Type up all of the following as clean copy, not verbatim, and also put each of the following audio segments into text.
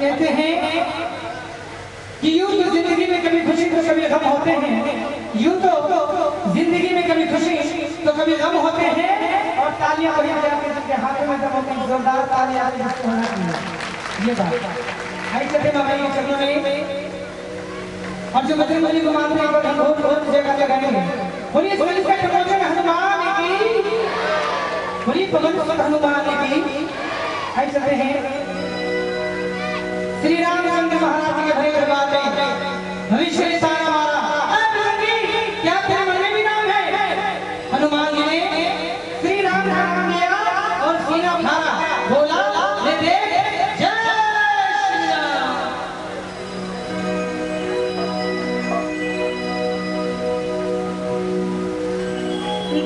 कहते हैं कि यूं तो जिंदगी में कभी खुशी तो कभी गम होते हैं, यूं तो जिंदगी में कभी खुशी तो कभी गम होते हैं, और तालियां वही बजाते हैं जिनके हाथों में दम होते हैं, जोरदार तालियां जिसको होना चाहिए। ये बात आई चलते बाबा के चरणों में, और जो बजरंग बली को मानते हैं वो बहुत बहुत जगह लगाएंगे। बोलिए सुनील का प्रमोशन हनुमान की, बोलिए पवन सुत हनुमान की। आई चलते हैं श्री रामचंद्र महाराज के भरे दरबार में भविष्य सारा मारा क्या तेरे मन में भी नाम है। हनुमान जी ने श्री राम नाम लिया और सीना फाड़ा, बोला ले देख जय श्री राम।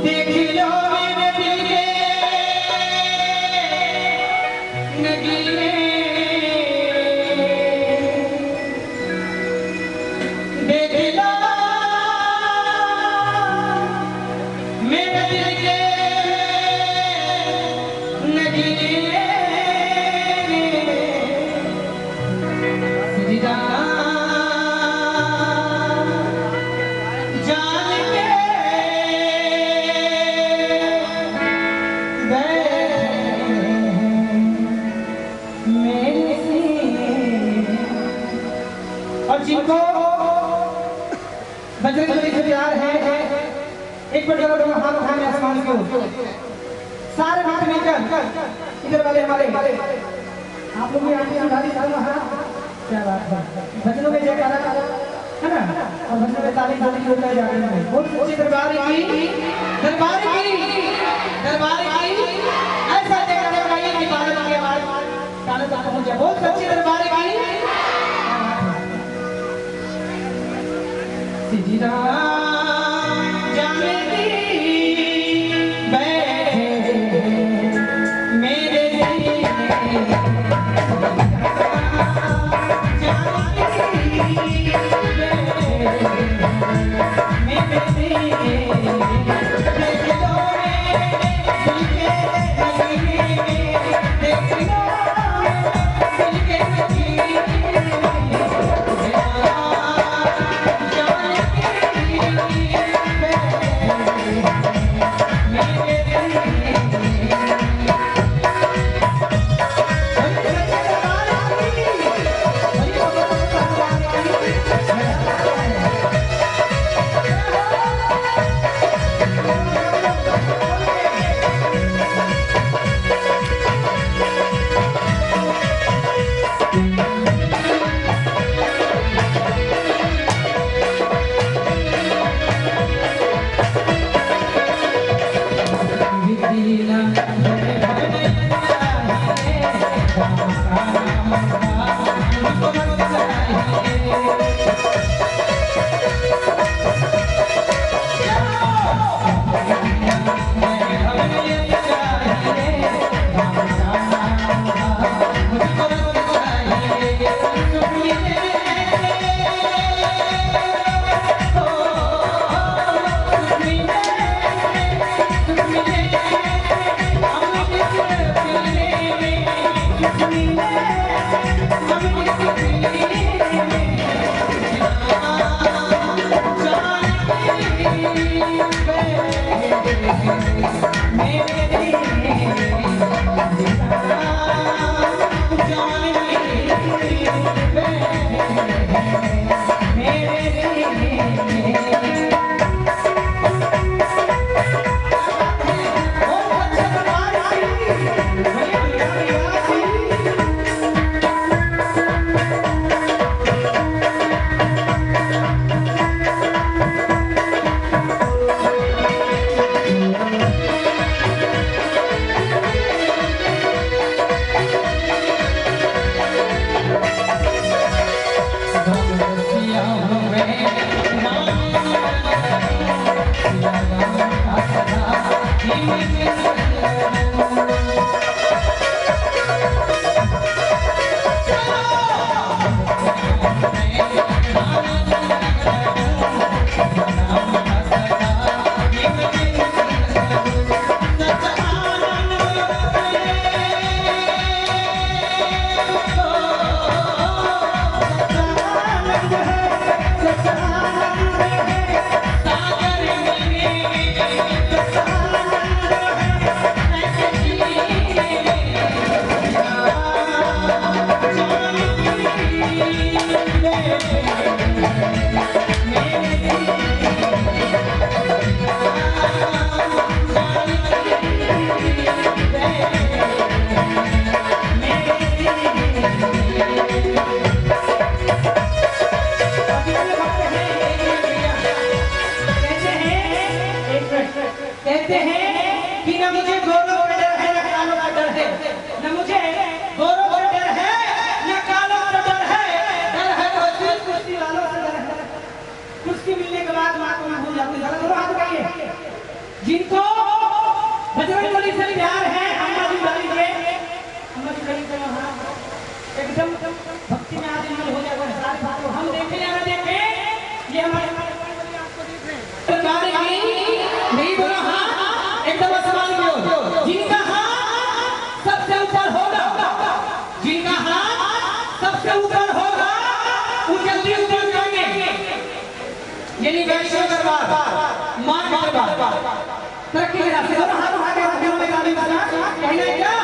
देख लो मेरे दिल के नगीने, जिनको बजरंग बली से प्यार है एक बार जरा दोनों हाथ उठाएं आसमान की ओर, सारे हाथ मिलकर इधर वाले हमारे आप लोग भी आगे उठाई चालू हाथ। क्या बात है, भजनों में जयकारा है ना, और भजनों में ताली ताली होता जा रही है। बहुत सच्ची दरबार की, दरबार की, दरबार की ऐसा जयकारा लगाइए कि बादल की आवाज कानों तक पहुंचे। बहुत सच्ची दरबार की। श्री राम जानकी बैठे मेरे दिल में, जानकी बैठे मेरे दिल में, देख लो दिल के नगीने में, देख लो दिल के नगीने में। भक्ति में आज इन्वॉल्व हो जाएगा सारे बात को हम देखें या ना देखें, ये हमारे आपको देख रहे हैं। सरकार नहीं बोला हाँ, एकदम आसमान की ओर। जिनका हाथ सबसे ऊपर होगा, जिनका हाथ सबसे ऊपर होगा, उनके दिल दिल करेंगे। यानी वैष्णव दरबार, मां का दरबार, तरक्की के रास्ते पर हाथ उठा के रखने में गाली गाना कहना है क्या?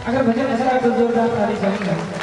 अगर भजन ऐसा तो जोरदार ताली चलेगा।